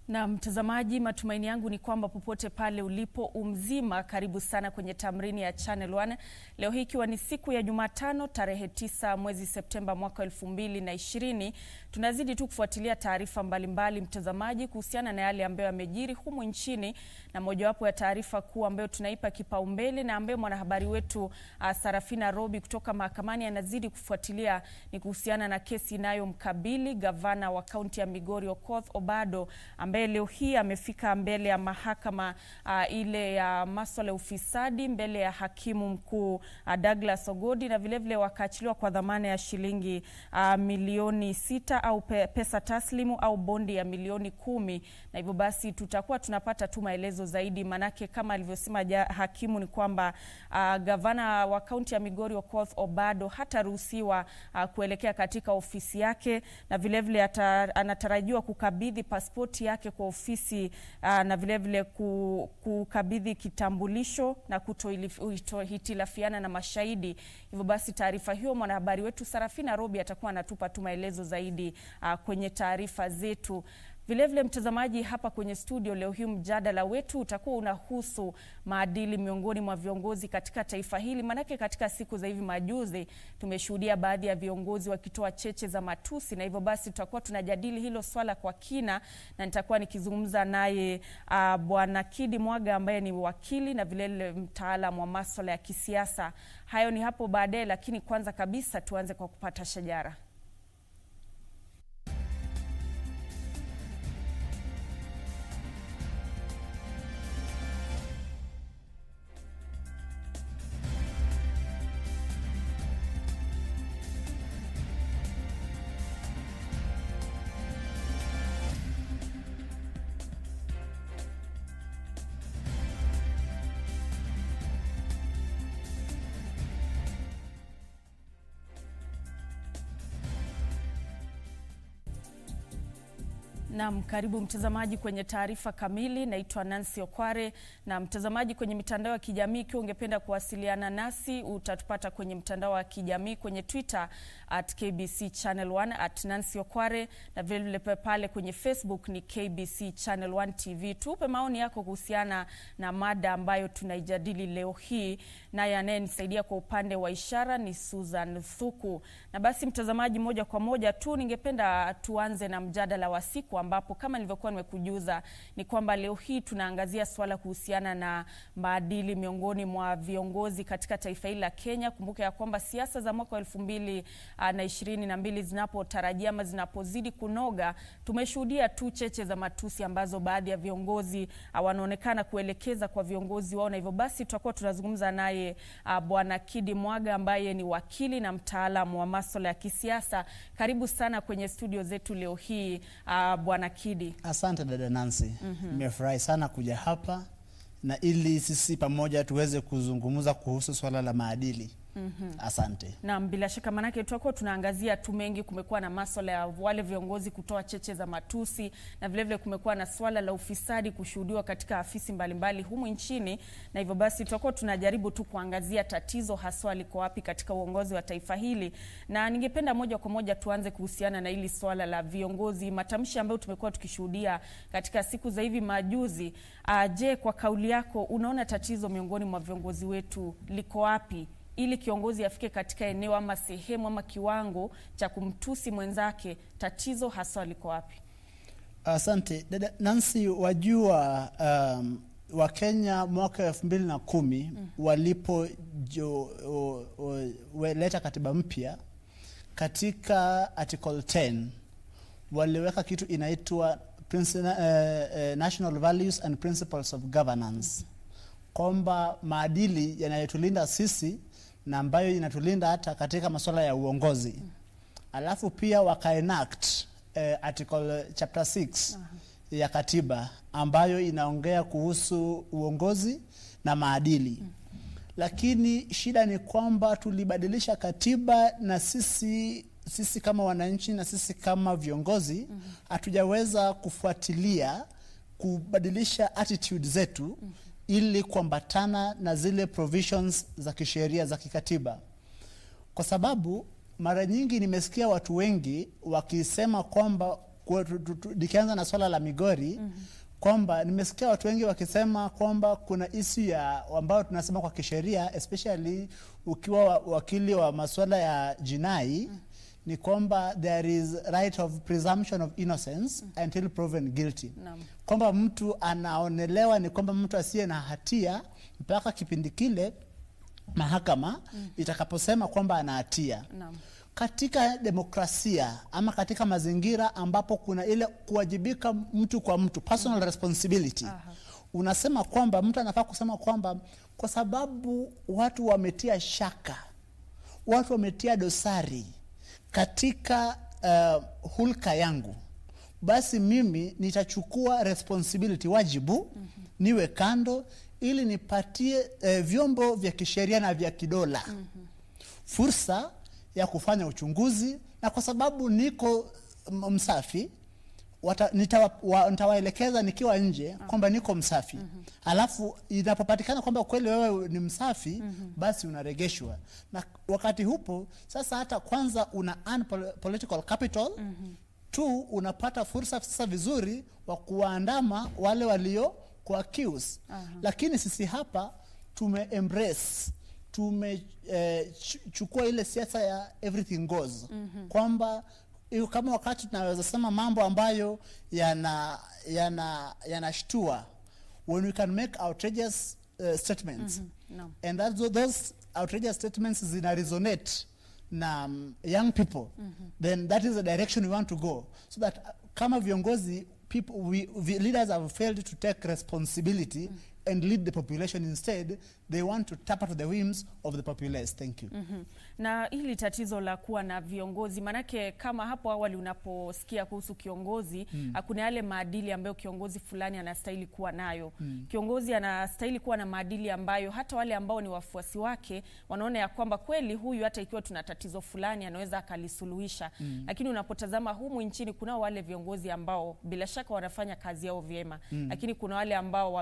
Na mtazamaji, matumaini yangu ni kwamba popote pale ulipo umzima. Karibu sana kwenye Tamrini ya Channel1. Leo hii ikiwa ni siku ya Jumatano tarehe 9 mwezi Septemba mwaka 2020. Tunazidi tu kufuatilia taarifa mbalimbali mtazamaji kuhusiana na yale ambayo yamejiri humu nchini, na mojawapo ya taarifa kuu ambayo tunaipa kipaumbele na ambayo mwanahabari wetu Sarafina Robi kutoka mahakamani anazidi kufuatilia ni kuhusiana na kesi inayomkabili gavana wa kaunti ya Migori Okoth Obado, ambaye leo hii amefika mbele ya mahakama ile ya masuala ya ufisadi mbele ya hakimu mkuu Douglas Ogodi, na vilevile wakaachiliwa kwa dhamana ya shilingi milioni 6 au pesa taslimu au bondi ya milioni 10. Na hivyo basi tutakuwa tunapata tu maelezo zaidi, manake kama alivyosema hakimu ni kwamba gavana wa kaunti ya Migori Okoth Obado hataruhusiwa kuelekea katika ofisi yake, na vilevile anatarajiwa kukabidhi pasipoti yake kwa ofisi na vilevile kukabidhi kitambulisho na kutohitilafiana na mashahidi. Hivyo basi taarifa hiyo mwanahabari wetu Sarafina Robi atakuwa anatupa tu maelezo zaidi kwenye taarifa zetu. Vilevile mtazamaji, hapa kwenye studio leo hii mjadala wetu utakuwa unahusu maadili miongoni mwa viongozi katika taifa hili, manake katika siku za hivi majuzi tumeshuhudia baadhi ya viongozi wakitoa cheche za matusi, na hivyo basi tutakuwa tunajadili hilo swala kwa kina, na nitakuwa nikizungumza naye Bwana Kidi Mwaga ambaye ni wakili na vilevile mtaalamu wa masuala ya kisiasa. Hayo ni hapo baadaye, lakini kwanza kabisa tuanze kwa kupata shajara. Naam, karibu mtazamaji kwenye taarifa kamili. Naitwa Nancy Okware, na mtazamaji kwenye mitandao ya kijamii ikiwa ungependa kuwasiliana nasi utatupata kwenye mtandao wa kijamii kwenye Twitter @KBC Channel1 @Nancy Okware, na vile pale kwenye Facebook ni KBC Channel1 TV. Tupe maoni yako kuhusiana na mada ambayo tunaijadili leo hii, naye anayenisaidia kwa upande wa ishara ni Susan Thuku. Na basi mtazamaji, moja kwa moja tu ningependa tuanze na mjadala wa siku, ambapo kama nilivyokuwa nimekujuza ni kwamba leo hii tunaangazia swala kuhusiana na maadili miongoni mwa viongozi katika taifa hili la Kenya. Kumbuka ya kwamba siasa za mwaka 2022 zinapotarajia ama zinapozidi kunoga, tumeshuhudia tu cheche za matusi ambazo baadhi ya viongozi wanaonekana kuelekeza kwa viongozi wao, na hivyo basi tutakuwa tunazungumza naye Bwana Kidi Mwaga ambaye ni wakili na mtaalamu wa masuala ya kisiasa. Karibu sana kwenye studio zetu leo hii Bwana Kidi. Asante dada Nancy. Nimefurahi sana kuja hapa na ili sisi pamoja tuweze kuzungumza kuhusu swala la maadili. Asante. Na bila shaka manake tutakuwa tunaangazia tu mengi. Kumekuwa na masuala ya wale viongozi kutoa cheche za matusi, na vilevile kumekuwa na swala la ufisadi kushuhudiwa katika afisi mbalimbali humu nchini, na hivyo basi tutakuwa tunajaribu tu kuangazia tatizo haswa liko wapi katika uongozi wa taifa hili. Na ningependa moja kwa moja tuanze kuhusiana na hili swala la viongozi, matamshi ambayo tumekuwa tukishuhudia katika siku za hivi majuzi. Je, kwa kauli yako unaona tatizo miongoni mwa viongozi wetu liko wapi ili kiongozi afike katika eneo ama sehemu ama kiwango cha kumtusi mwenzake? Tatizo hasa liko wapi? Asante dada Nancy. Wajua wa Kenya mwaka 2010 walipo leta katiba mpya, katika article 10 waliweka kitu inaitwa national values and principles of governance, kwamba maadili yanayotulinda sisi na ambayo inatulinda hata katika masuala ya uongozi. Alafu pia wakaenact article chapter 6 ya katiba ambayo inaongea kuhusu uongozi na maadili. Lakini shida ni kwamba tulibadilisha katiba, na sisi kama wananchi na sisi kama viongozi hatujaweza kufuatilia kubadilisha attitude zetu ili kuambatana na zile provisions za kisheria za kikatiba. Kwa sababu mara nyingi nimesikia watu wengi wakisema kwamba nikianza na swala la Migori, kwamba nimesikia watu wengi wakisema kwamba kuna issue ya ambao tunasema kwa kisheria, especially ukiwa wakili wa masuala ya jinai, ni kwamba there is right of presumption of innocence until proven guilty. Kwamba mtu anaonelewa ni kwamba mtu asiye na hatia mpaka kipindi kile mahakama itakaposema kwamba ana hatia. Katika demokrasia ama katika mazingira ambapo kuna ile kuwajibika mtu kwa mtu, personal responsibility, unasema kwamba mtu anafaa kusema kwamba kwa sababu watu wametia shaka, watu wametia dosari katika hulka yangu, basi mimi nitachukua responsibility, wajibu, niwe kando ili nipatie vyombo vya kisheria na vya kidola fursa ya kufanya uchunguzi, na kwa sababu niko msafi nitawaelekeza nikiwa nje kwamba niko msafi. Alafu inapopatikana kwamba kweli wewe ni msafi, basi unaregeshwa. Na wakati hupo sasa hata kwanza una earn political capital, tu unapata fursa sasa vizuri wa kuwaandama wale walio kwa accuse. Lakini sisi hapa tume embrace, chukua ile siasa ya everything goes, kwamba kama wakati tunaweza sema mambo ambayo yanashtua, when we can make outrageous statements, and those outrageous statements zina resonate na young people, then that is the direction we want to go, so that kama viongozi, leaders have failed to take responsibility and lead the population. Instead they want to tap into the whims of the populace. Thank you. Na hili tatizo la kuwa na viongozi, manake kama hapo awali unaposikia kuhusu kiongozi, kuna yale maadili ambayo kiongozi fulani anastahili kuwa nayo. Kiongozi anastahili kuwa na maadili ambayo hata wale ambao ni wafuasi wake wanaona ya kwamba kweli huyu hata ikiwa tuna tatizo fulani anaweza akalisuluhisha. Lakini unapotazama humu nchini kuna wale viongozi ambao bila shaka wanafanya kazi yao vyema, lakini kuna wale ambao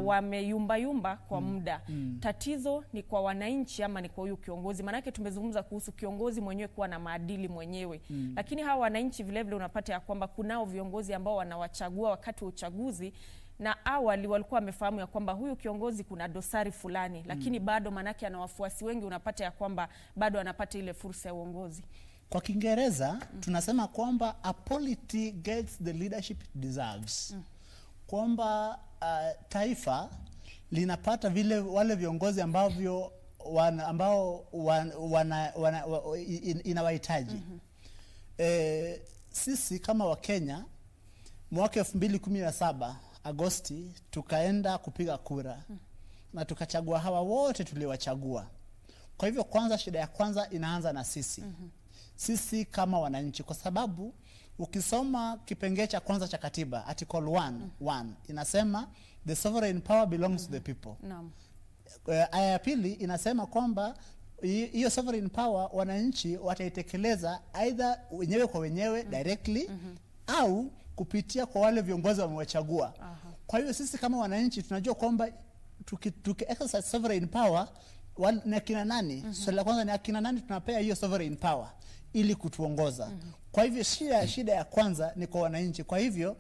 wameyumba kwa muda. Tatizo ni kwa wananchi ama ni kwa huyu kiongozi? Manake tumezungumza kuhusu kiongozi mwenyewe kuwa na maadili mwenyewe, lakini hawa wananchi vile vile unapata ya kwamba kunao viongozi ambao wanawachagua wakati wa uchaguzi, na awali walikuwa wamefahamu ya kwamba huyu kiongozi kuna dosari fulani, lakini bado manake ana wafuasi wengi, unapata ya kwamba bado anapata ile fursa ya uongozi. Kwa Kiingereza tunasema kwamba a polity gets the leadership it deserves. Kwamba taifa linapata vile wale viongozi ambao inawahitaji. Sisi kama Wakenya mwaka 2017 Agosti tukaenda kupiga kura, na tukachagua hawa wote tuliwachagua. Kwa hivyo kwanza, shida ya kwanza inaanza na sisi. Sisi kama wananchi, kwa sababu ukisoma kipengele cha kwanza cha katiba, article 1 inasema the sovereign power belongs to the people. Aya ya pili inasema kwamba hiyo sovereign power wananchi wataitekeleza either wenyewe kwa wenyewe directly, au kupitia kwa wale viongozi wamewachagua. Kwa hiyo sisi kama wananchi tunajua kwamba tuki exercise sovereign power, ni akina nani? Swali la kwanza ni akina nani tunapea hiyo sovereign power ili kutuongoza. Kwa hivyo shida ya kwanza ni kwa wananchi. Kwa hivyo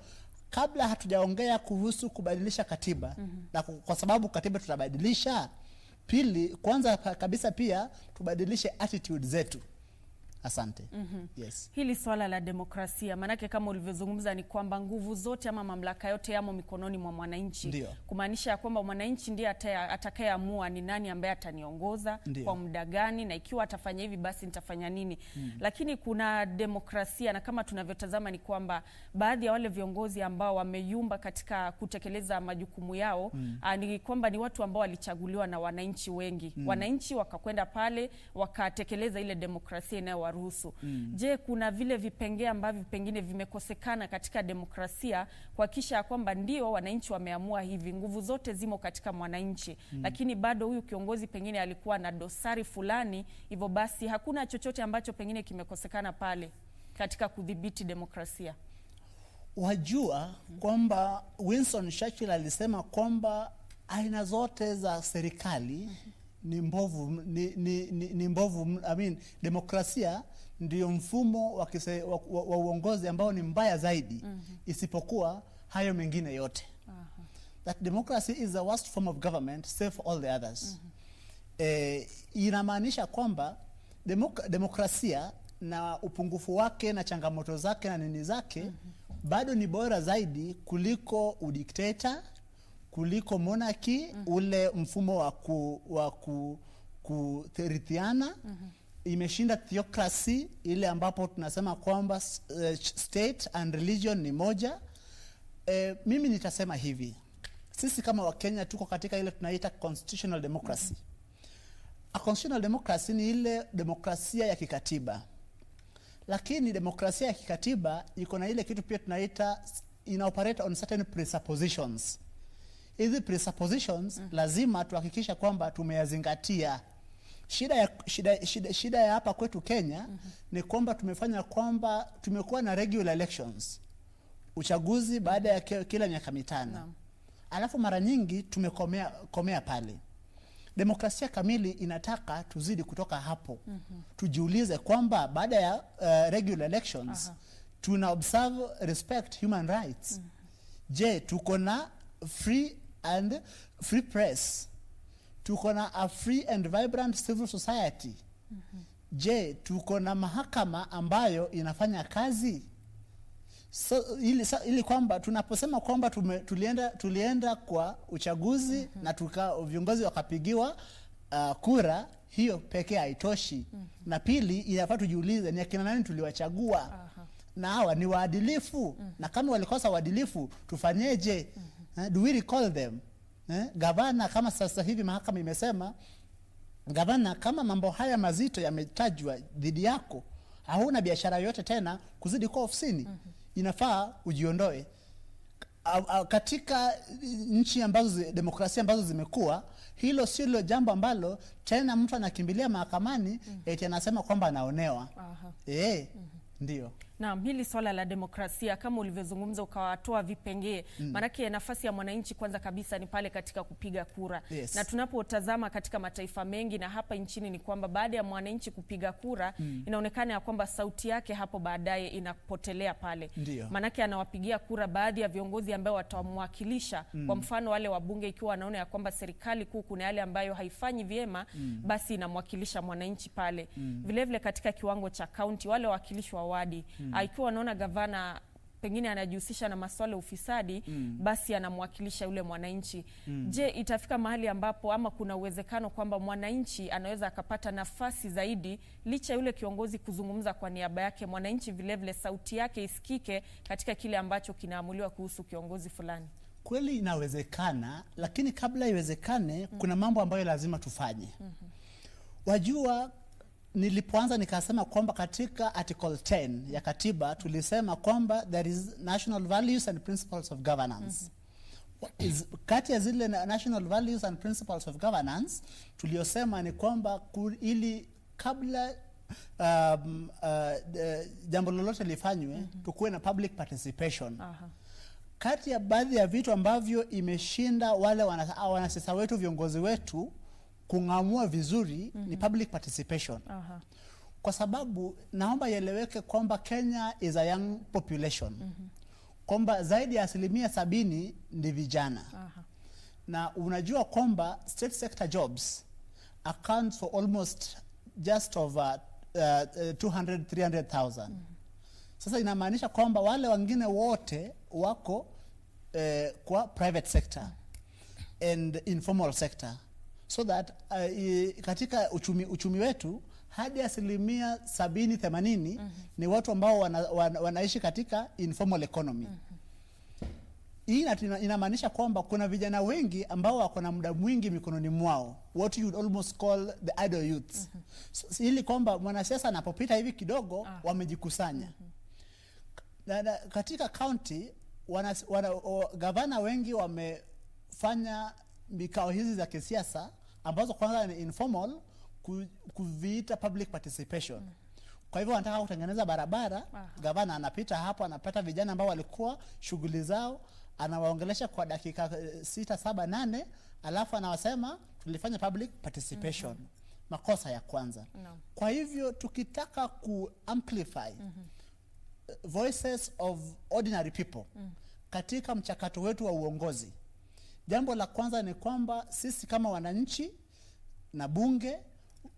kabla hatujaongea kuhusu kubadilisha katiba, na kwa sababu katiba tutabadilisha, pili kwanza kabisa pia tubadilishe attitude zetu. Asante. Yes. Hili swala la demokrasia, manake kama ulivyozungumza ni kwamba nguvu zote ama mamlaka yote yamo mikononi mwa mwananchi. Kumaanisha ya kwamba mwananchi ndiye atakayeamua ni nani ambaye ataniongoza, kwa muda gani, na ikiwa atafanya hivi basi nitafanya nini. Lakini kuna demokrasia, na kama tunavyotazama ni kwamba baadhi ya wale viongozi ambao wameyumba katika kutekeleza majukumu yao, ni kwamba ni watu ambao walichaguliwa na wananchi wengi. Wananchi wakakwenda pale wakatekeleza ile demokrasia inayowaruhusu. Je, kuna vile vipengee ambavyo pengine vimekosekana katika demokrasia kuhakikisha kwamba ndio wananchi wameamua hivi, nguvu zote zimo katika mwananchi, lakini bado huyu kiongozi pengine alikuwa na dosari fulani, hivyo basi hakuna chochote ambacho pengine kimekosekana pale katika kudhibiti demokrasia? Wajua kwamba Winston Churchill alisema kwamba aina zote za serikali ni mbovu, ni mbovu. I mean, demokrasia ndio mfumo wa uongozi ambao ni mbaya zaidi isipokuwa hayo mengine yote. That democracy is the worst form of government save for all the others. Inamaanisha kwamba demokrasia na upungufu wake na changamoto zake na nini zake bado ni bora zaidi kuliko udikteta, kuliko monarchy, ule mfumo wa kutherithiana. Imeshinda theocracy, ile ambapo tunasema kwamba state and religion ni moja. Mimi nitasema hivi, sisi kama Wakenya tuko katika ile tunaita constitutional democracy. A constitutional democracy ni ile demokrasia ya kikatiba. Lakini demokrasia ya kikatiba iko na ile kitu pia tunaita inoperate on certain presuppositions. Hizi presuppositions lazima tuhakikisha kwamba tumeyazingatia. Shida ya hapa kwetu Kenya ni kwamba tumefanya kwamba tumekuwa na regular elections, uchaguzi baada ya kila miaka mitano. Alafu mara nyingi tumekomea pale. Demokrasia kamili inataka tuzidi kutoka hapo. Tujiulize kwamba baada ya regular elections tuna observe respect human rights. Je, tuko na free press? Tuko na a free and vibrant civil society? Je, tuko na mahakama ambayo inafanya kazi? So ili kwamba tunaposema kwamba tulienda kwa uchaguzi na viongozi wakapigiwa kura, hiyo pekee haitoshi. Na pili, inafaa tujiulize ni akina nani tuliwachagua, na hawa ni waadilifu, na kama walikosa uadilifu tufanyeje? Do we recall them? Gavana, kama sasa hivi mahakama imesema gavana, kama mambo haya mazito yametajwa dhidi yako, hauna biashara yote tena kuzidi kwa ofisini, inafaa ujiondoe. Katika nchi ambazo demokrasia ambazo zimekuwa, hilo sio jambo ambalo tena mtu anakimbilia mahakamani eti anasema kwamba anaonewa. Ndio. Naam, hili swala la demokrasia kama ulivyozungumza ukawatoa vipengee, maanake nafasi ya mwananchi kwanza kabisa ni pale katika kupiga kura. Na tunapotazama katika mataifa mengi na hapa nchini ni kwamba baada ya mwananchi kupiga kura inaonekana ya kwamba sauti yake hapo baadaye inapotelea pale. Maanake anawapigia kura baadhi ya viongozi ambao watamwakilisha. Kwa mfano wale wabunge, ikiwa anaona ya kwamba serikali kuu kuna yale ambayo haifanyi vyema, basi inamwakilisha mwananchi pale. Vile vile katika kiwango cha kaunti, wale wawakilishi wa wadi, ikiwa anaona gavana pengine anajihusisha na masuala ya ufisadi, basi anamwakilisha yule mwananchi. Je, itafika mahali ambapo ama kuna uwezekano kwamba mwananchi anaweza akapata nafasi zaidi licha yule kiongozi kuzungumza kwa niaba yake, mwananchi vile vile sauti yake isikike katika kile ambacho kinaamuliwa kuhusu kiongozi fulani? Kweli inawezekana, lakini kabla iwezekane kuna mambo ambayo lazima tufanye. Wajua, nilipoanza nikasema kwamba katika article 10 ya katiba tulisema kwamba there is national values and principles of governance. Kati ya zile national values and principles of governance tuliosema ni kwamba ili kabla jambo lolote lifanywe tukuwe na public participation. Kati ya baadhi ya vitu ambavyo imeshinda wale wanasiasa wetu, viongozi wetu kungamua vizuri ni public participation. Kwa sababu naomba ieleweke kwamba Kenya is a young population. Kwamba zaidi ya 70% ni vijana. Na unajua kwamba state sector jobs account for almost just over 200,000-300,000. Sasa inamaanisha kwamba wale wengine wote wako kwa private sector and informal sector. So that katika uchumi wetu hadi 70-80% ni watu ambao wanaishi katika informal economy. Hii inamaanisha kwamba kuna vijana wengi ambao wako na muda mwingi mikononi mwao, what you would almost call the idle youths. So, ili kwamba mwanasiasa anapopita hivi kidogo wamejikusanya. Katika county gavana wengi wamefanya mikao hizi za kisiasa ambazo kwanza ni informal kuviita public participation. Kwa hivyo wanataka kutengeneza barabara, gavana anapita hapo, anapata vijana ambao walikuwa shughuli zao, anawaongelesha kwa dakika 6, 7, 8, alafu anawasema tulifanya public participation. Makosa ya kwanza. Kwa hivyo tukitaka ku amplify voices of ordinary people katika mchakato wetu wa uongozi, jambo la kwanza ni kwamba sisi kama wananchi na bunge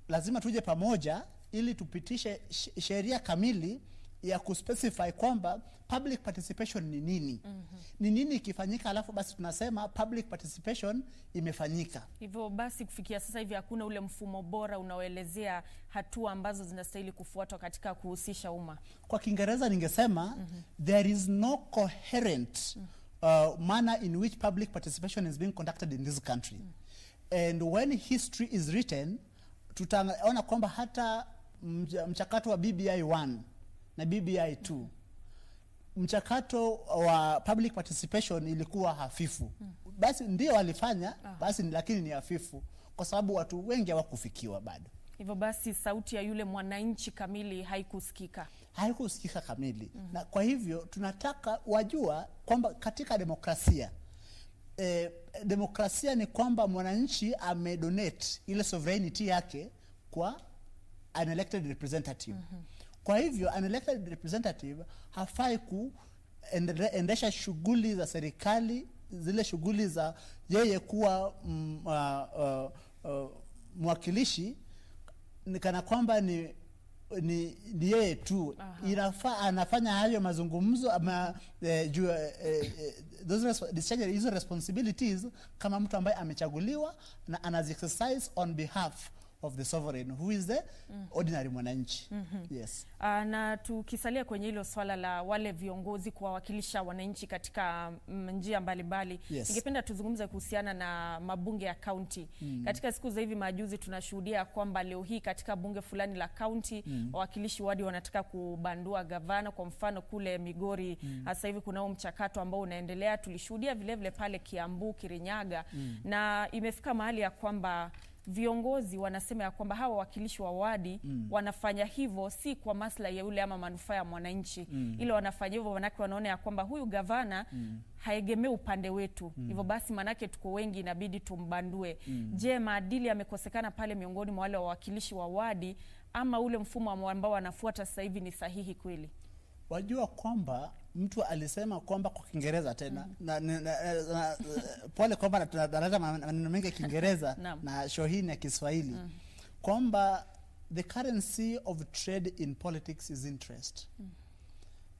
lazima tuje pamoja ili tupitishe sheria kamili ya kuspecify kwamba public participation ni nini. Ni nini ikifanyika, alafu basi tunasema public participation imefanyika. Hivyo basi kufikia sasa hivi hakuna ule mfumo bora unaoelezea hatua ambazo zinastahili kufuatwa katika kuhusisha umma. Kwa Kiingereza ningesema there is no coherent manner in which public participation is being conducted in this country. And when history is written, tutaona kwamba hata mchakato wa BBI 1 na BBI 2, mchakato wa public participation ilikuwa hafifu. Basi ndio walifanya, basi lakini ni hafifu kwa sababu watu wengi hawakufikiwa bado. Hivyo basi sauti ya yule mwananchi kamili haikusikika. Haikusikika kamili. Na kwa hivyo tunataka wajua kwamba katika demokrasia demokrasia ni kwamba mwananchi amedonate ile sovereignty yake kwa an elected representative. Kwa hivyo an elected representative hafai kuendesha shughuli za serikali, zile shughuli za yeye kuwa mwakilishi ni kana kwamba ni yeye tu. Inafaa anafanya hayo mazungumzo ama hizo responsibilities kama mtu ambaye amechaguliwa na anaziexercise on behalf of the sovereign who is the ordinary mwananchi. Yes. Na tukisalia kwenye hilo swala la wale viongozi kuwawakilisha wananchi katika njia mbalimbali, ningependa tuzungumze kuhusiana na mabunge ya county. Katika siku za hivi majuzi tunashuhudia kwamba leo hii katika bunge fulani la county wawakilishi wadi wanataka kubandua gavana. Kwa mfano kule Migori sasa hivi kuna mchakato ambao unaendelea. Tulishuhudia vile vile pale Kiambu, Kirinyaga, na imefika mahali ya kwamba viongozi wanasema ya kwamba hawa wakilishi wa wadi wanafanya hivyo si kwa maslahi ya yule ama manufaa ya mwananchi, ile wanafanya hivyo manake wanaona ya kwamba huyu gavana haegemei upande wetu. Hivyo basi manake tuko wengi inabidi tumbandue. Je, maadili yamekosekana pale miongoni mwa wale wawakilishi wa wadi ama ule mfumo ambao wanafuata sasa hivi ni sahihi kweli? Wajua kwamba mtu alisema kwamba kwa Kiingereza tena pole kwamba tunaleta maneno mengi ya Kiingereza na show hii ya Kiswahili kwamba the currency of trade in politics is interest.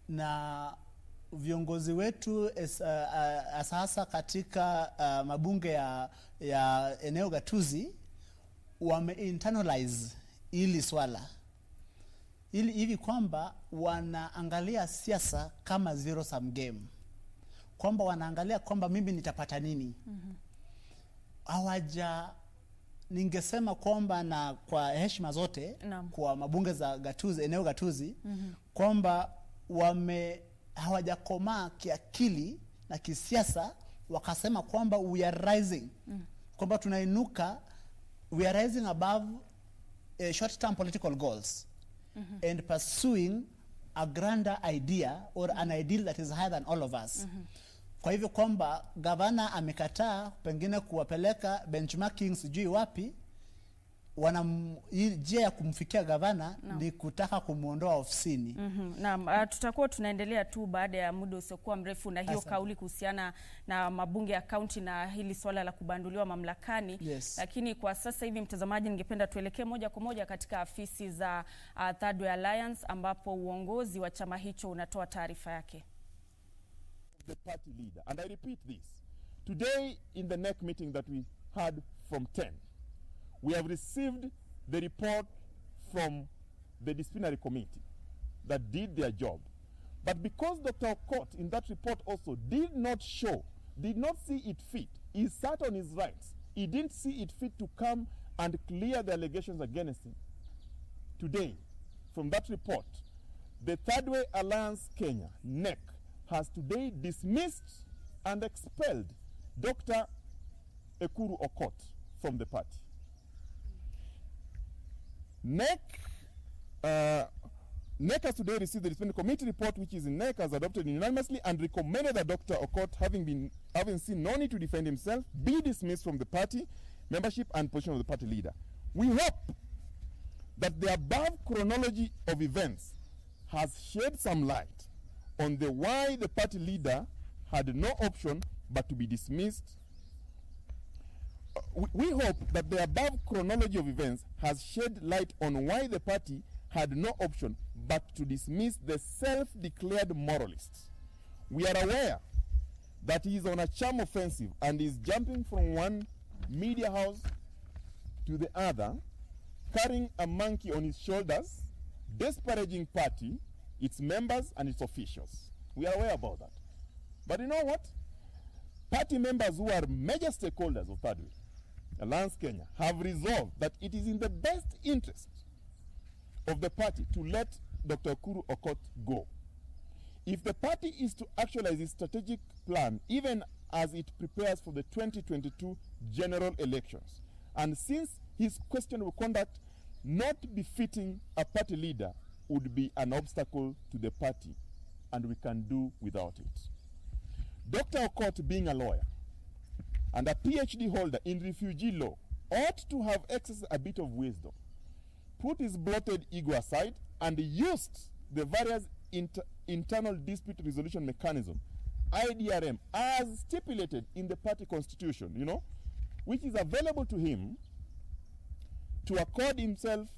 Na viongozi wetu sasa katika mabunge ya eneo gatuzi wame-internalize ili swala ili hivi kwamba wanaangalia siasa kama zero sum game, kwamba wanaangalia kwamba mimi nitapata nini. Ningesema kwamba na kwa heshima zote kwa mabunge za gatuzi, eneo gatuzi, kwamba hawajakomaa kiakili na kisiasa, wakasema kwamba we are rising, kwamba tunainuka, we are rising above short term political goals and pursuing a grander idea or an ideal that is higher than all of us. Kwa hivyo kwamba gavana amekataa pengine kuwapeleka benchmarking sijui wapi, njia ya kumfikia gavana ni kutaka kumuondoa ofisini. Naam, tutakuwa tunaendelea tu baada ya muda usiokuwa mrefu na hiyo kauli kuhusiana na mabunge ya kaunti na hili swala la kubanduliwa mamlakani. Lakini kwa sasa hivi mtazamaji, ningependa tuelekee moja kwa moja katika afisi za Third Way Alliance ambapo uongozi wa chama hicho unatoa taarifa yake. The party leader, and I repeat this, today in the NEC meeting that we had from 10, we have received the report from the disciplinary committee that did their job. But because Dr. Okot in that report also did not see it fit, he sat on his rights, he didn't see it fit to come and clear the allegations against him. Today, from that report, the Third Way Alliance Kenya, NEC, has today dismissed and expelled Dr. Ekuru Okot from the party. NEC has today received the disciplinary committee report, which is in NEC, has adopted unanimously and recommended that Dr. Okot, having seen no need to defend himself, be dismissed from the party membership and position of the party leader. We hope that the above chronology of events has shed some light on the why the party leader had no option but to be dismissed. We hope that the above chronology of events has shed light on why the party had no option but to dismiss the self-declared moralists. We are aware that he is on a charm offensive and is jumping from one media house to the other, carrying a monkey on his shoulders, disparaging party, its members and its officials. We are aware about that. But you know what? Party members who are major stakeholders of Third Way Alliance Kenya have resolved that it is in the best interest of the party to let Dr. Kuru Okot go. If the party is to actualize its strategic plan, even as it prepares for the 2022 general elections, and since his questionable conduct not befitting a party leader would be an obstacle to the party, and we can do without it. Dr. Okot, being a lawyer and a PhD holder in refugee law, ought to have exercised a bit of wisdom, put his bloated ego aside, and used the various internal dispute resolution mechanism, IDRM, as stipulated in the party constitution, you know, which is available to him to accord himself,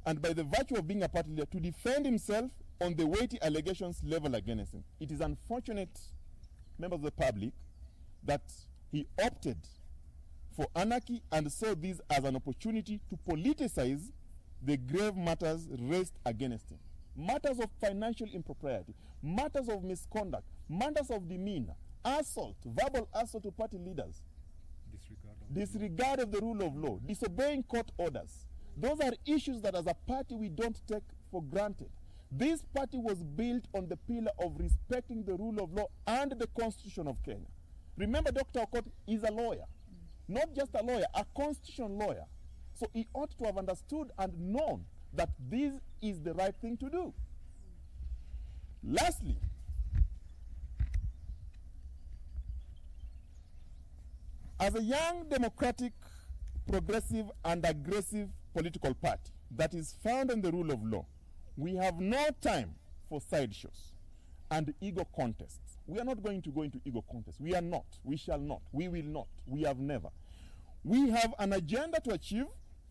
and by the virtue of being a party leader, to defend himself on the weighty allegations leveled against him. It is unfortunate, members of the public, that he opted for anarchy and saw this as an opportunity to politicize the grave matters raised against him. Matters of financial impropriety, matters of misconduct, matters of demeanor, assault, verbal assault to party leaders, disregard of the rule of law, disobeying court orders. Those are issues that as a party we don't take for granted. This party was built on the pillar of respecting the rule of law and the Constitution of Kenya. Remember, Dr. Okot is a lawyer, not just a lawyer, a constitutional lawyer. So he ought to have understood and known that this is the right thing to do. Lastly, as a young, democratic, progressive, and aggressive political party that is founded on the rule of law, we have no time for sideshows and ego contests. We are not going to go into ego contests. We are not. We shall not. We will not. We have never. We have an agenda to achieve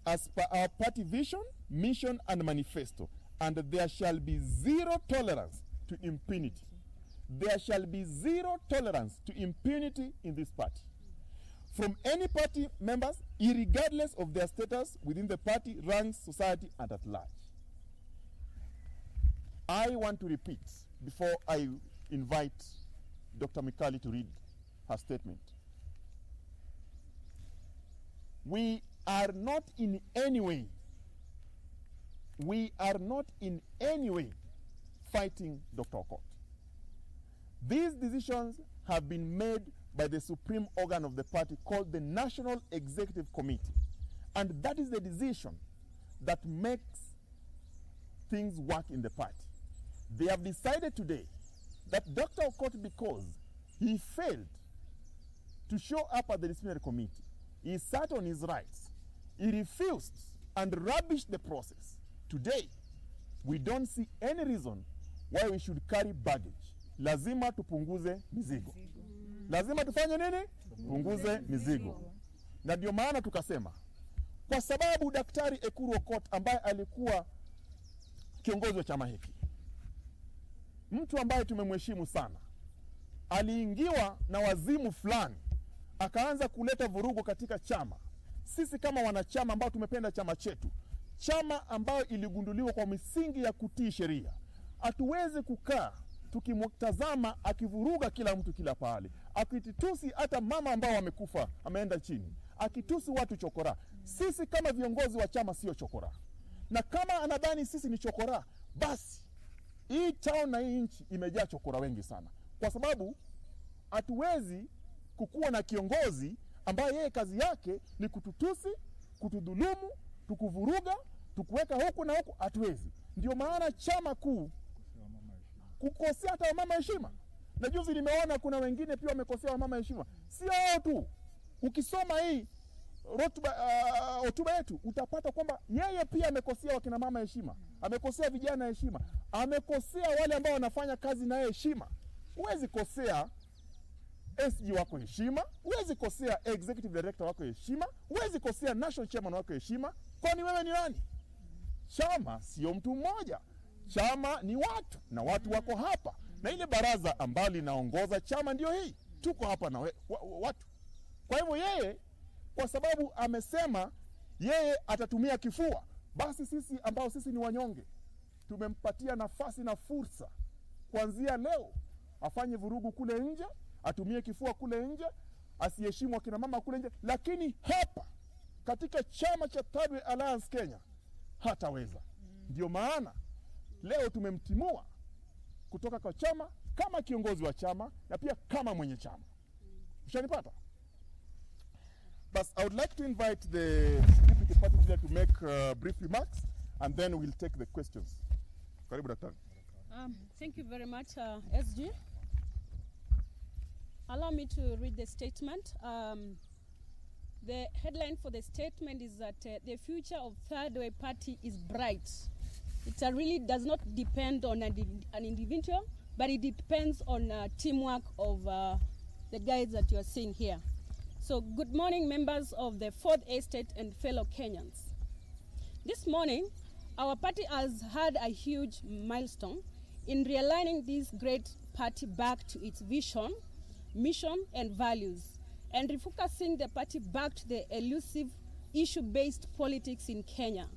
as per our party vision, mission, and manifesto, and there shall be zero tolerance to impunity. There shall be zero tolerance to impunity in this party, from any party members, irregardless of their status within the party, ranks, society, and at large. I want to repeat, before I invite Dr. Mikali to read her statement, we are not in any way fighting Dr. Okot. These decisions have been made by the supreme organ of the party called the National Executive Committee. And that is the decision that makes things work in the party. They have decided today that Dr. Okot, because he failed to show up at the disciplinary committee, he sat on his rights, he refused and rubbished the process. Today, we don't see any reason why we should carry baggage. Lazima tupunguze mizigo. Lazima tufanye nini? Punguze mizigo. Na ndio maana tukasema, kwa sababu Daktari Ekuru Okot ambaye alikuwa kiongozi wa chama hiki, mtu ambaye tumemheshimu sana, aliingiwa na wazimu fulani, akaanza kuleta vurugu katika chama. Sisi kama wanachama ambao tumependa chama chetu, chama ambayo iligunduliwa kwa misingi ya kutii sheria, hatuwezi kukaa tukimtazama akivuruga kila mtu kila pahali, akitusi hata mama ambao wamekufa ameenda chini, akitusi watu chokora. Sisi kama viongozi wa chama sio chokora, na kama anadhani sisi ni chokora, basi hii town na hii nchi imejaa chokora wengi sana, kwa sababu hatuwezi kukuwa na kiongozi ambaye yeye kazi yake ni kututusi, kutudhulumu, tukuvuruga, tukuweka huku na huku. Hatuwezi. Ndio maana chama kuu kukosea hata wamama heshima. Na juzi nimeona kuna wengine pia wamekosea wamama heshima. Si hao tu. Ukisoma hii hotuba yetu, utapata kwamba yeye pia amekosea wakina mama heshima, amekosea vijana heshima, amekosea wale ambao wanafanya kazi na heshima. Huwezi kosea SG wako heshima, huwezi kosea executive director wako heshima, huwezi kosea national chairman wako heshima. Kwani wewe ni nani? Chama sio mtu mmoja, chama ni watu, na watu wako hapa, na ile baraza ambalo linaongoza chama ndio hii, tuko hapa na watu. Kwa hivyo yeye, kwa sababu amesema yeye atatumia kifua, basi sisi ambao sisi ni wanyonge tumempatia nafasi na fursa kuanzia leo afanye vurugu kule nje, atumie kifua kule nje, asiheshimu akina mama kule nje, lakini hapa katika chama cha Third Alliance Kenya hataweza. Ndio maana leo tumemtimua kutoka kwa chama kama kiongozi wa chama na pia kama mwenye chama. Ushanipata? But I would like to invite the deputy party leader to make brief remarks, and then we'll take the questions. Karibu daktari. Thank you very much, SG. Allow me to read the statement. The headline for the statement is that the future of Third Way Party is bright. It really does not depend on an individual, but it depends on teamwork of the guys that you are seeing here. So good morning, members of the Fourth Estate and fellow Kenyans. This morning, our party has had a huge milestone in realigning this great party back to its vision, mission, and values, and refocusing the party back to the elusive issue-based politics in Kenya,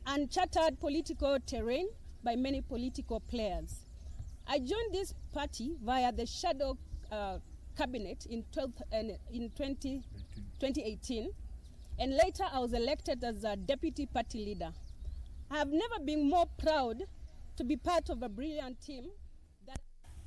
uncharted political terrain by many political players. I joined this party via the shadow cabinet in 2018, and later I was elected as a deputy party leader. I have never been more proud to be part of a brilliant team.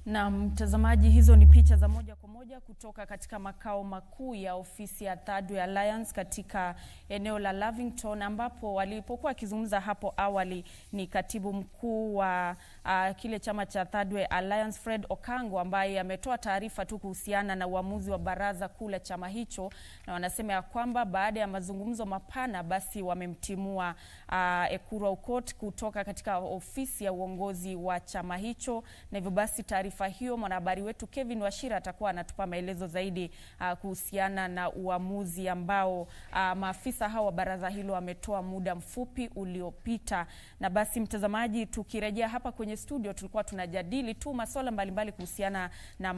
Na mtazamaji, hizo ni picha za moja kwa moja kutoka katika makao makuu ya ofisi ya Third Way Alliance katika eneo la Lavington, ambapo walipokuwa akizungumza hapo awali ni katibu mkuu wa kile chama cha Third Way Alliance Fred Okango, ambaye ametoa taarifa tu kuhusiana na uamuzi wa baraza kuu la chama hicho, na wanasema ya kwamba baada ya mazungumzo mapana basi wamemtimua Ekuru Aukot kutoka katika ofisi ya uongozi wa chama hicho. Na hivyo basi taarifa hiyo mwanahabari wetu Kevin Washira atakuwa anatupa maelezo zaidi kuhusiana na uamuzi ambao maafisa hao wa baraza hilo wametoa muda mfupi uliopita. Na basi mtazamaji, tukirejea hapa kwenye studio, tulikuwa tunajadili tu masuala mbalimbali kuhusiana na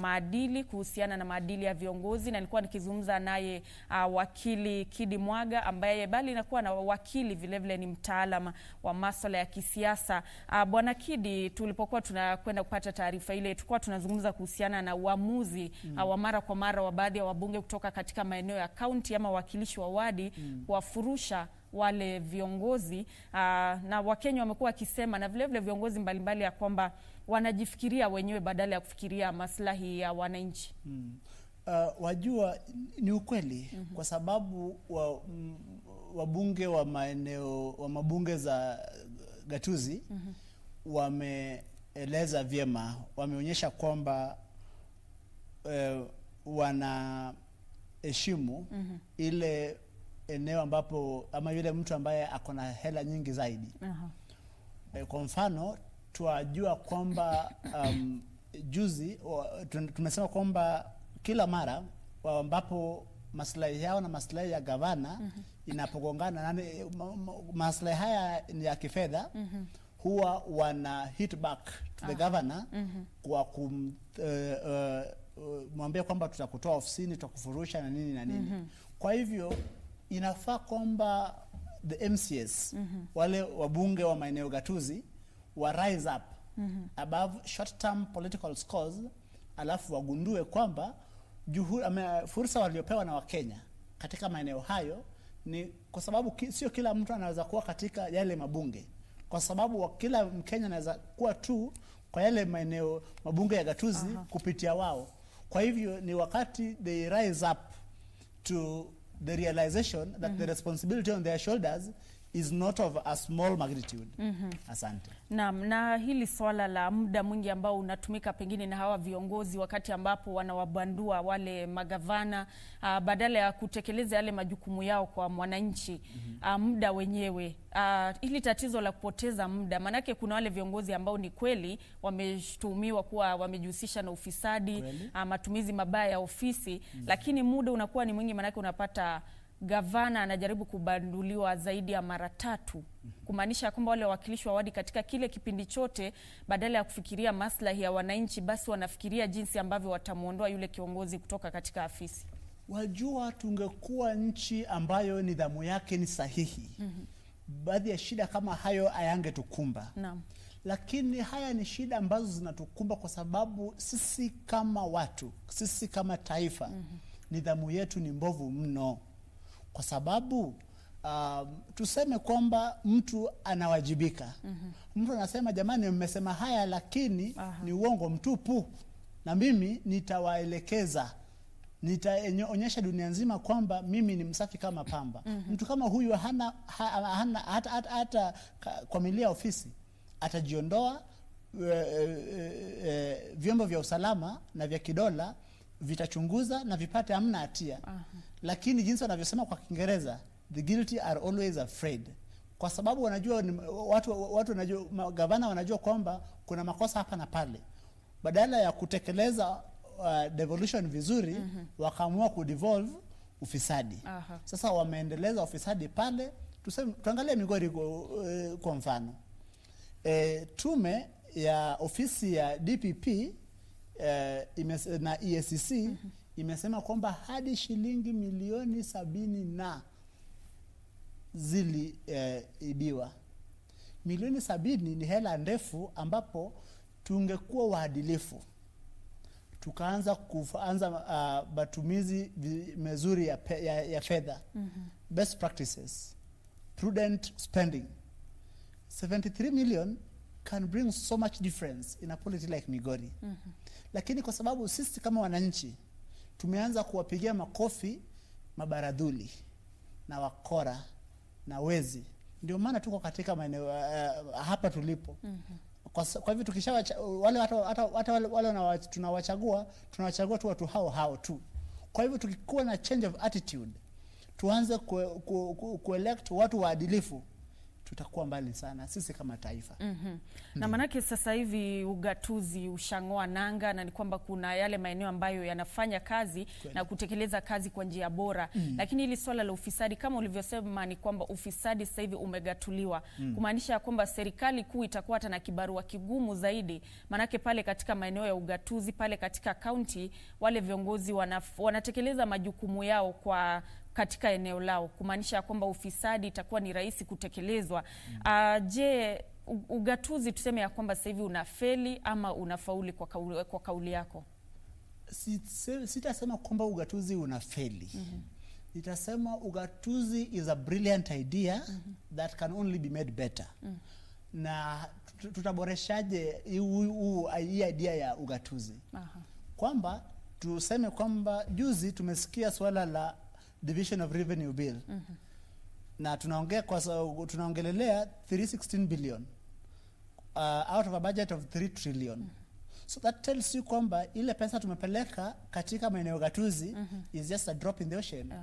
maadili ya viongozi, na nilikuwa nikizungumza naye Wakili Kidi Mwaga, ambaye bali inakuwa na wakili vile ni mtaalamu wa masuala ya kisiasa. Bwana Kidi, tulipokuwa tunakwenda kupata taarifa ile, tulikuwa tunazungumza kuhusiana na uamuzi wa mara kwa mara wa baadhi ya wabunge kutoka katika maeneo ya kaunti ama wakilishi wa wadi kuwafurusha wale viongozi, na Wakenya wamekuwa wakisema na vile viongozi mbalimbali ya kwamba wanajifikiria wenyewe badala ya kufikiria maslahi ya wananchi. Wajua ni ukweli, kwa sababu wabunge wa maeneo wa mabunge za gatuzi wameeleza vyema, wameonyesha kwamba wanaheshimu ile eneo ambapo ama yule mtu ambaye akona hela nyingi zaidi. Kwa mfano tuajua kwamba juzi tumesema kwamba kila mara ambapo maslahi yao na maslahi ya gavana inapogongana, maslahi haya ni ya kifedha, huwa wana hit back to the governor kwa kumwambia kwamba tutakutoa ofisini, tutakufurusha na nini na nini. Kwa hivyo inafaa kwamba the MCS wale wabunge wa maeneo gatuzi wa rise up above short term political scores, alafu wagundue kwamba fursa waliopewa na Wakenya katika maeneo hayo ni kwa sababu sio kila mtu anaweza kuwa katika yale mabunge, kwa sababu kila Mkenya anaweza kuwa tu kwa yale maeneo mabunge ya gatuzi kupitia wao. Kwa hivyo ni wakati they rise up to the realization that the responsibility on their shoulders is not of a small magnitude. Asante. Naam, na hili swala la muda mwingi ambao unatumika pengine na hawa viongozi wakati ambapo wanawabandua wale magavana badala ya kutekeleza yale majukumu yao kwa mwananchi, muda wenyewe, hili tatizo la kupoteza muda, manake kuna wale viongozi ambao ni kweli wameshtumiwa kuwa wamejihusisha na ufisadi, matumizi mabaya ya ofisi, lakini muda unakuwa ni mwingi, manake unapata gavana anajaribu kubanduliwa zaidi ya mara 3, kumaanisha kwamba wale wawakilishi wa wadi katika kile kipindi chote badala ya kufikiria maslahi ya wananchi, basi wanafikiria jinsi ambavyo watamuondoa yule kiongozi kutoka katika afisi. Wajua, tungekuwa nchi ambayo nidhamu yake ni sahihi, baadhi ya shida kama hayo hayangetukumba. Naam. Lakini haya ni shida ambazo zinatukumba kwa sababu sisi kama watu, sisi kama taifa, nidhamu yetu ni mbovu mno. Kwa sababu tuseme kwamba mtu anawajibika. Mtu anasema jamani, mmesema haya lakini ni uongo mtupu, na mimi nitawaelekeza, nitaonyesha dunia nzima kwamba mimi ni msafi kama pamba. Mtu kama huyu hata kwamilia ofisi, atajiondoa, vyombo vya usalama na vya kidola vitachunguza na vipate hamna hatia. Lakini jinsi wanavyosema kwa Kiingereza, the guilty are always afraid. Kwa sababu wanajua, watu wanajua, gavana wanajua kwamba kuna makosa hapa na pale. Badala ya kutekeleza devolution vizuri, wakaamua kudevolve ufisadi. Sasa wameendeleza ufisadi pale. Tuangalie Migori kwa mfano. Tume ya ofisi ya DPP na EACC imesema kwamba hadi shilingi milioni 70 na ziliibiwa. Milioni 70 ni hela ndefu, ambapo tungekuwa waadilifu, tukaanza matumizi mezuri ya fedha, best practices, prudent spending, 73 million can bring so much difference in a polity like Migori. Lakini kwa sababu sisi kama wananchi tumeanza kuwapigia makofi mabaradhuli na wakora na wezi, ndio maana tuko katika maeneo hapa tulipo. Kwa hivyo tukishawacha wale tunawachagua tu watu hao tu. Kwa hivyo tukikuwa na change of attitude, tuanze kuelect watu waadilifu, tutakuwa mbali sana sisi kama taifa. Na manake sasa hivi ugatuzi ushangoa nanga, na ni kwamba kuna yale maeneo ambayo yanafanya kazi na kutekeleza kazi kwa njia bora. Lakini hili swala la ufisadi kama ulivyosema, ni kwamba ufisadi sasa hivi umegatuliwa, kumaanisha kwamba serikali kuu itakuwa hata na kibarua kigumu zaidi, manake pale katika maeneo ya ugatuzi, pale katika county, wale viongozi wanatekeleza majukumu yao katika eneo lao, kumaanisha kwamba ufisadi itakuwa ni rahisi kutekelezwa. Je, ugatuzi tuseme ya kwamba sasa hivi unafeli ama unafauli kwa kauli yako? Sitasema kwamba ugatuzi unafeli. Nitasema ugatuzi is a brilliant idea that can only be made better. Na tutaboreshaje hii idea ya ugatuzi? Kwamba tuseme kwamba juzi tumesikia swala la division of revenue bill, na tunaongelelea 316 billion out of a budget of 3 trillion. So that tells you kwamba ile pesa tumepeleka katika maeneo gatuzi is just a drop in the ocean.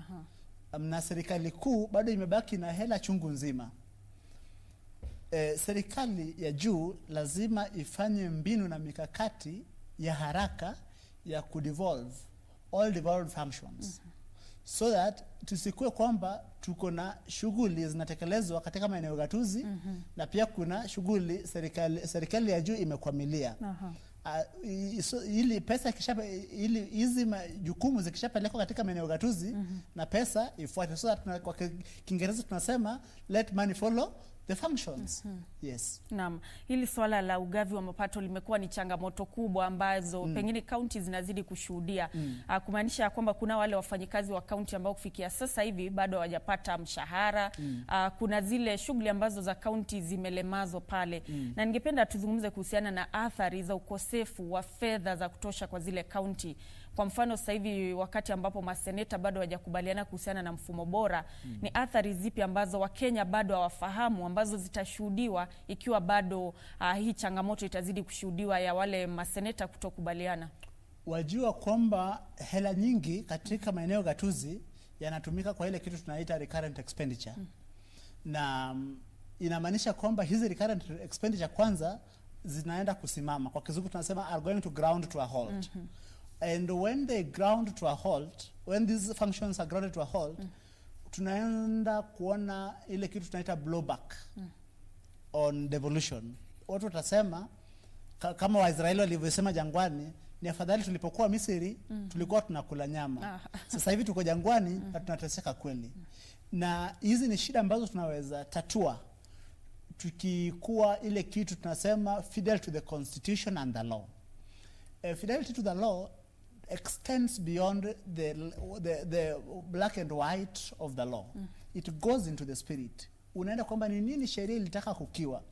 Na serikali kuu bado imebaki na hela chungu nzima. Serikali ya juu lazima ifanye mbinu na mikakati ya haraka ya kudevolve all devolved functions. So that tusikue kwamba tuko na shughuli zinatekelezwa katika maeneo gatuzi, na pia kuna shughuli serikali ya juu imekwamilia. Ili pesa ili hizi majukumu zikishapelekwa katika maeneo gatuzi, na pesa ifuate. So that kwa Kiingereza tunasema let money follow the functions. Yes. Naam, hili swala la ugavi wa mapato limekuwa ni changamoto kubwa ambazo pengine kaunti zinazidi kushuhudia. Kumaanisha kwamba kuna wale wafanyikazi wa kaunti ambao kufikia sasa hivi bado hawajapata mshahara. Kuna zile shughuli ambazo za kaunti zimelemazwa pale. Na ningependa tuzungumze kuhusiana na athari za ukosefu wa fedha za kutosha kwa zile kaunti. Kwa mfano sasa hivi wakati ambapo maseneta bado hawajakubaliana kuhusiana na mfumo bora, ni athari zipi ambazo Wakenya bado hawafahamu ambazo zitashuhudiwa ikiwa bado hii changamoto itazidi kushuhudiwa ya wale maseneta kutokubaliana? Wajua kwamba hela nyingi katika maeneo gatuzi yanatumika kwa ile kitu tunaita recurrent expenditure. Na inamaanisha kwamba hizi recurrent expenditure kwanza zinaenda kusimama. Kwa kizungu tunasema are going to ground to a halt. And when they ground to a halt, when these functions are grounded to a halt, tunaenda kuona ile kitu tunaita blowback on devolution. Watu watasema kama Waisraeli walivyosema jangwani, ni afadhali tulipokuwa Misri tulikuwa tunakula nyama. Sasa hivi tuko jangwani na tunateseka kweli. Na hizi ni shida ambazo tunaweza tatua tukikuwa ile kitu tunasema fidel to the constitution and the law. Fidelity to the law extends beyond the black and white of the law. It goes into the spirit. Unaenda kwamba ni nini sheria ilitaka kukiwa.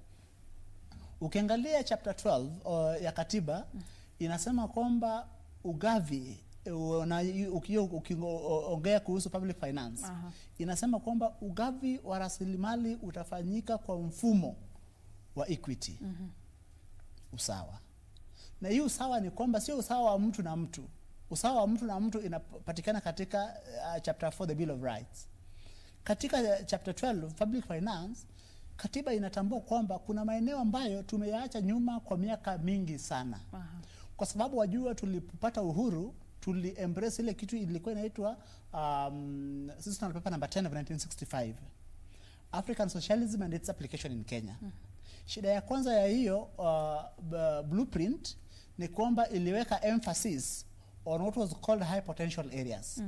Ukiangalia chapter 12 ya katiba inasema kwamba ugavi ukiongea kuhusu public finance, inasema kwamba ugavi wa rasilimali utafanyika kwa mfumo wa equity. Usawa. Na hii usawa ni kwamba sio usawa wa mtu na mtu. Usawa wa mtu na mtu inapatikana katika chapter 4 the Bill of Rights. Katika chapter 12 public finance, katiba inatambua kwamba kuna maeneo ambayo tumeyaacha nyuma kwa miaka mingi sana. Kwa sababu wajua tulipopata uhuru embrace ile kitu ilikuwa inaitwa Constitutional Paper number 10 of 1965, African Socialism and its application in Kenya. Shida ya kwanza ya hiyo blueprint ni kwamba iliweka emphasis on what was called high potential areas.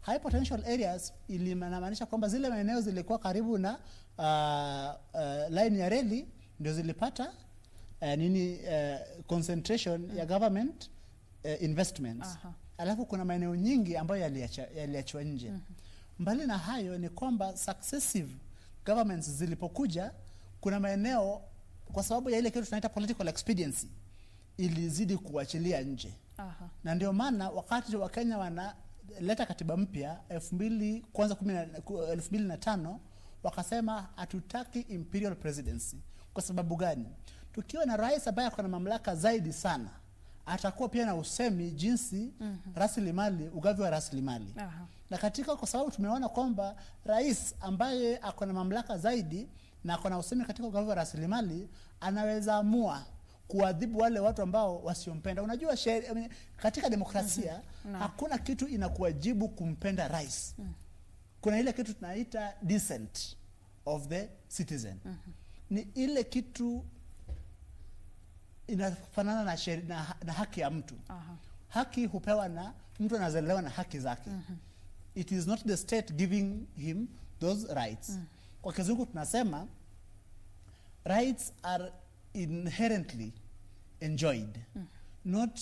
High potential areas ilimaanisha kwamba zile maeneo zilikuwa karibu na line ya reli ndio zilipata concentration ya government investments. Alafu kuna maeneo nyingi ambayo yaliachwa nje. Mbali na hayo ni kwamba successive governments zilipokuja, kuna maeneo kwa sababu ya ile kitu tunaita political expediency ilizidi kuachilia nje. Na ndio maana wakati wa Kenya wanaleta katiba mpya 2005 wakasema hatutaki imperial presidency. Kwa sababu gani? Tukiwa na rais ambaye ako na mamlaka zaidi sana, atakuwa pia na usemi jinsi rasilimali, ugavi wa rasilimali. Na katika kwa sababu tumeona kwamba rais ambaye ako na mamlaka zaidi na ako na usemi katika ugavi wa rasilimali anaweza amua kuadhibu wale watu ambao wasiompenda. Unajua katika demokrasia hakuna kitu inakuwajibu kumpenda rais. Kuna ile kitu tunaita dissent of the citizen. Ni ile kitu inafanana na haki ya mtu. Haki hupewa na mtu, anazaliwa na haki zake. It is not the state giving him those rights. Kwa kizungu tunasema rights are inherently enjoyed, not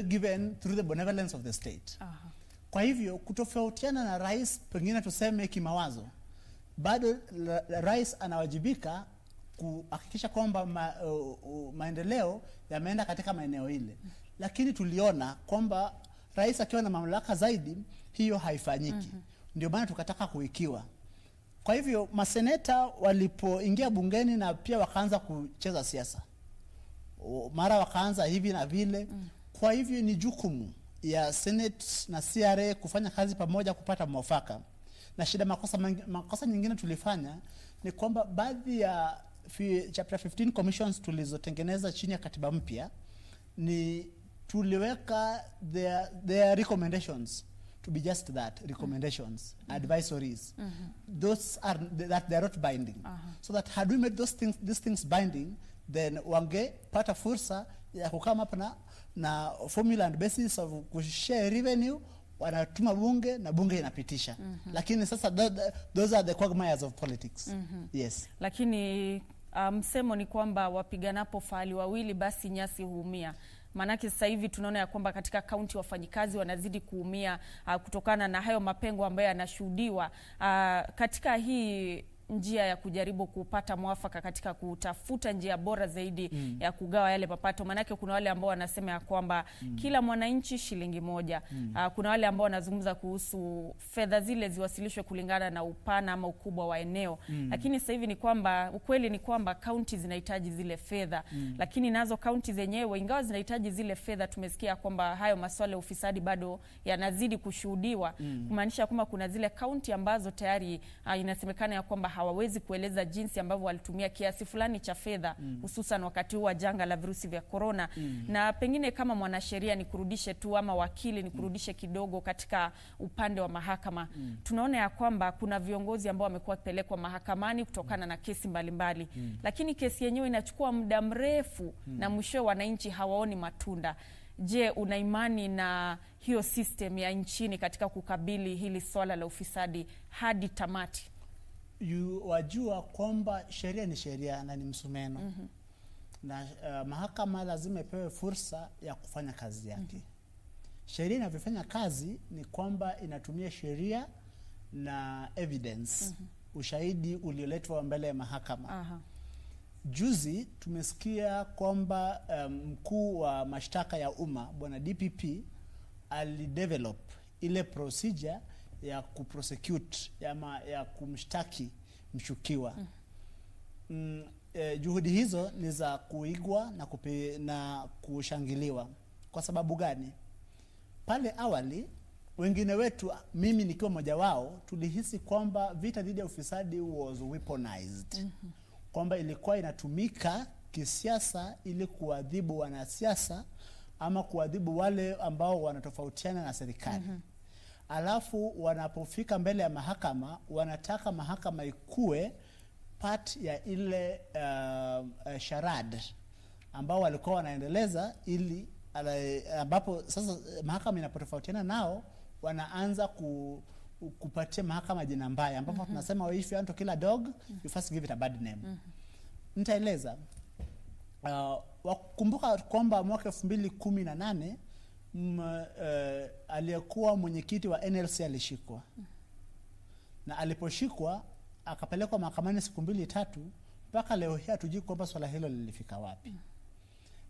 given through the benevolence of the state. Kwa hivyo kutofautiana na rais pengine tuseme kimawazo, bado rais anawajibika kuhakikisha kwamba maendeleo yameenda katika maeneo ile. Lakini tuliona kwamba rais akiwa na mamlaka zaidi hiyo haifanyiki. Ndio maana tukataka kuikiwa. Kwa hivyo maseneta walipoingia bungeni na pia wakaanza kucheza siasa, mara wakaanza hivi na vile. Kwa hivyo ni jukumu ya Senate na CRA kufanya kazi pamoja kupata mwafaka. Na shida makosa nyingine tulifanya ni kwamba baadhi ya chapter 15 commissions tulizotengeneza chini ya katiba mpya ni tuliweka their recommendations to be just that, recommendations, advisories. Those are that they are not binding. So that had we made these things binding, then wangepata fursa ya kukama hapa na formula and basis of kushare revenue wanatuma bunge na bunge inapitisha. Lakini sasa those are the quagmires of politics. Yes. Lakini msemo ni kwamba wapiganapo fahali wawili basi nyasi huumia. Manake sasa hivi tunaona ya kwamba katika kaunti wafanyikazi wanazidi kuumia kutokana na hayo mapengo ambayo yanashuhudiwa katika hii njia ya kujaribu kupata mwafaka katika kutafuta njia bora zaidi ya kugawa yale mapato. Manake kuna wale ambao wanasema ya kwamba kila mwananchi shilingi moja. Kuna wale ambao wanazungumza kuhusu fedha zile ziwasilishwe kulingana na upana ama ukubwa wa eneo. Lakini sasa hivi ni kwamba ukweli ni kwamba kaunti zinahitaji zile fedha. Lakini nazo kaunti zenyewe ingawa zinahitaji zile fedha, tumesikia kwamba hayo masuala ya ufisadi bado yanazidi kushuhudiwa. Kumaanisha kwamba kuna zile kaunti ambazo tayari inasemekana ya kwamba hawawezi kueleza jinsi ambavyo walitumia kiasi fulani cha fedha hususan wakati huu wa janga la virusi vya corona. Na pengine kama mwanasheria ni kurudishe tu ama wakili ni kurudishe kidogo katika upande wa mahakama. Tunaona ya kwamba kuna viongozi ambao wamekuwa kupelekwa mahakamani kutokana na kesi mbalimbali. Lakini kesi yenyewe inachukua muda mrefu na mwisho wananchi hawaoni matunda. Je, una imani na hiyo system ya nchini katika kukabili hili swala la ufisadi hadi tamati? Wajua kwamba sheria ni sheria na ni msumeno. Na mahakama lazima ipewe fursa ya kufanya kazi yake. Sheria inavyofanya kazi ni kwamba inatumia sheria na evidence, ushahidi ulioletwa mbele ya mahakama. Juzi tumesikia kwamba mkuu wa mashtaka ya umma Bwana DPP alidevelop ile procedure ya kuprosecute ya kumshtaki mshukiwa. Juhudi hizo ni za kuigwa na kushangiliwa. Kwa sababu gani? Pale awali wengine wetu, mimi nikiwa mmoja wao, tulihisi kwamba vita dhidi ya ufisadi was weaponized. Kwamba ilikuwa inatumika kisiasa ili kuadhibu wanasiasa ama kuadhibu wale ambao wanatofautiana na serikali. Alafu wanapofika mbele ya mahakama, wanataka mahakama ikue part ya ile charade ambao walikuwa wanaendeleza, ili ambapo sasa mahakama inapotofautiana nao wanaanza kupatia mahakama jina mbaya, ambapo tunasema if you want to kill a dog you first give it a bad name. Nitaeleza. Wakumbuka kwamba mwaka 2018 aliyekuwa mwenyekiti wa NLC alishikwa. Na aliposhikwa akapelekwa mahakamani siku 2-3, mpaka leo hii hatujui kwamba swala hilo lilifika wapi.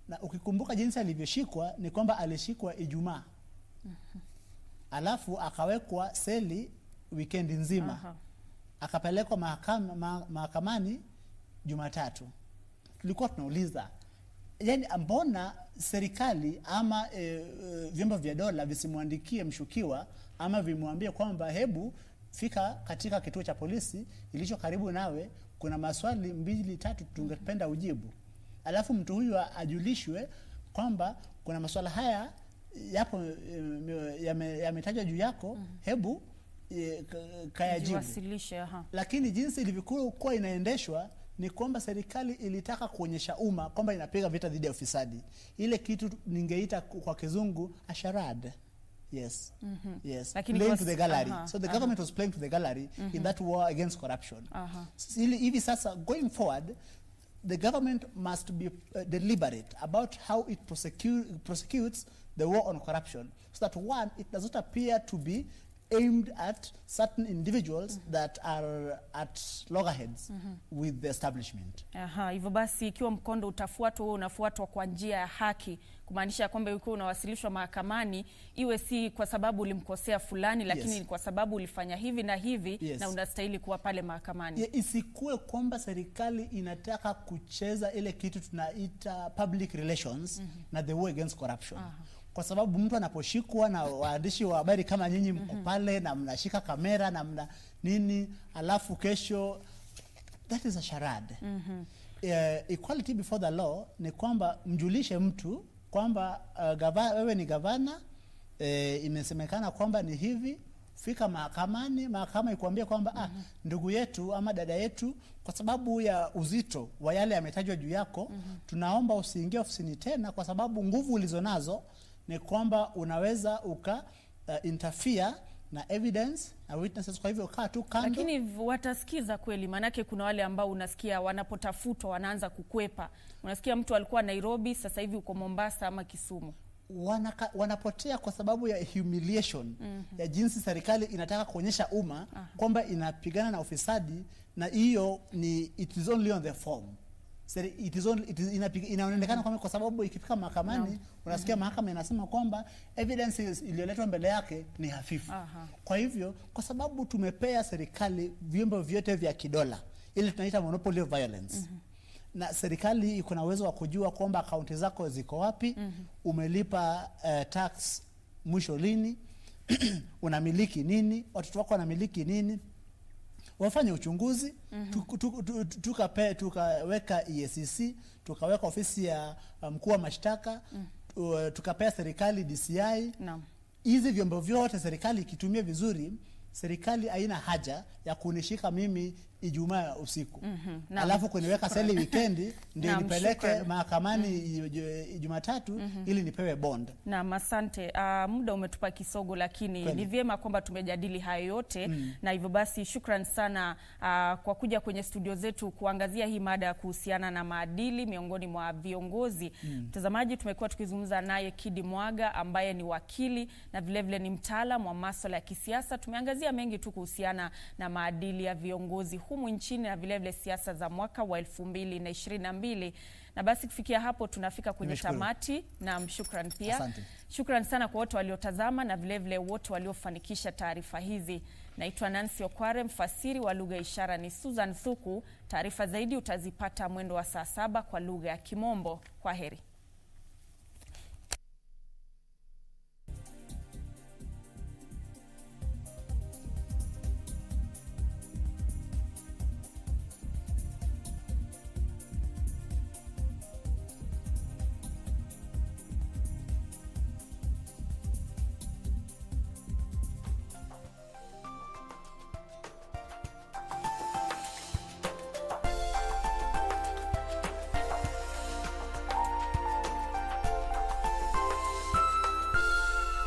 Na ukikumbuka jinsi alivyoshikwa ni kwamba alishikwa Ijumaa. Alafu akawekwa seli weekend nzima. Akapelekwa mahakamani Jumatatu. Tulikuwa tunauliza, yani mbona serikali ama vyombo vya dola visimwandikie mshukiwa ama vimwambie kwamba hebu fika katika kituo cha polisi ilicho karibu nawe, kuna maswali 2-3 tungependa ujibu. Alafu mtu huyu ajulishwe kwamba kuna maswala haya yapo yametajwa juu yako, hebu kayajibu. Lakini jinsi ilivyokuwa inaendeshwa ni kwamba serikali ilitaka kuonyesha umma kwamba inapiga vita dhidi ya ufisadi. Ile kitu ningeita kwa kizungu a charade. Yes. Yes. Playing to the gallery. So the government was playing to the gallery in that war against corruption. Hivi sasa going forward, the government must be deliberate about how it prosecutes the war on corruption, so that one, it does not appear to be aimed at certain individuals that are at loggerheads with the establishment. Hivyo basi ikiwa mkondo utafuatwa, unafuatwa kwa njia ya haki, kumaanisha kwamba ukiwa unawasilishwa mahakamani iwe si kwa sababu ulimkosea fulani, lakini kwa sababu ulifanya hivi na hivi, na unastahili kuwa pale mahakamani. Isikue kwamba serikali inataka kucheza ile kitu tunaita public relations na the war against corruption. Kwa sababu mtu anaposhikwa na waandishi wa habari kama nyinyi mko pale na mnashika kamera na mna nini, alafu kesho, that is a charade. Equality before the law ni kwamba mjulishe mtu kwamba wewe ni gavana, imesemekana kwamba ni hivi, fika mahakamani, mahakama ikuambia kwamba ndugu yetu ama dada yetu, kwa sababu ya uzito wa yale yametajwa juu yako, tunaomba usiingie ofisini tena, kwa sababu nguvu ulizonazo ni kwamba unaweza interfere na evidence na witnesses. Kwa hivyo kaa tu kando. Lakini watasikiza kweli, manake kuna wale ambao unasikia wanapotafutwa wanaanza kukwepa. Unasikia mtu alikuwa Nairobi, sasa hivi uko Mombasa ama Kisumu. Wanapotea kwa sababu ya humiliation ya jinsi serikali inataka kuonyesha umma kwamba inapigana na ufisadi, na hiyo ni it is only on the form. Inaonekana kwamba kwa sababu ikifika mahakamani unasikia mahakama inasema kwamba evidence iliyoletwa mbele yake ni hafifu. Kwa hivyo kwa sababu tumepea serikali vyombo vyote vya kidola, ili tunaita monopoly of violence. Na serikali iko na uwezo wa kujua kwamba akaunti zako ziko wapi, umelipa tax mwisho lini, unamiliki nini, watoto wako wanamiliki nini. Wafanye uchunguzi, tukaweka EACC, tukaweka ofisi ya mkuu wa mashtaka, tukapea serikali DCI. Hizi vyombo vyote serikali ikitumia vizuri, serikali haina haja ya kunishika mimi Ijumaa usiku. Alafu kuniweka seli weekend ndio nipeleke mahakamani Jumatatu ili nipewe bond. Na asante. Muda umetupa kisogo, lakini ni vyema kwamba tumejadili hayo yote. Na hivyo basi shukran sana kwa kuja kwenye studio zetu kuangazia hii mada kuhusiana na maadili miongoni mwa viongozi. Mtazamaji, tumekuwa tukizungumza naye Kidi Mwaga ambaye ni wakili na vile vile ni mtaalamu wa masuala ya kisiasa. Tumeangazia mengi tu kuhusiana na maadili ya viongozi humu nchini na vile vile siasa za mwaka wa 2022. Na basi kufikia hapo tunafika kwenye tamati, na mshukran pia. Asante. Shukran sana kwa wote waliotazama na vile vile wote waliofanikisha taarifa hizi. Naitwa Nancy Okware, mfasiri wa lugha ishara ni Susan Thuku. Taarifa zaidi utazipata mwendo wa saa 7 kwa lugha ya Kimombo. Kwaheri.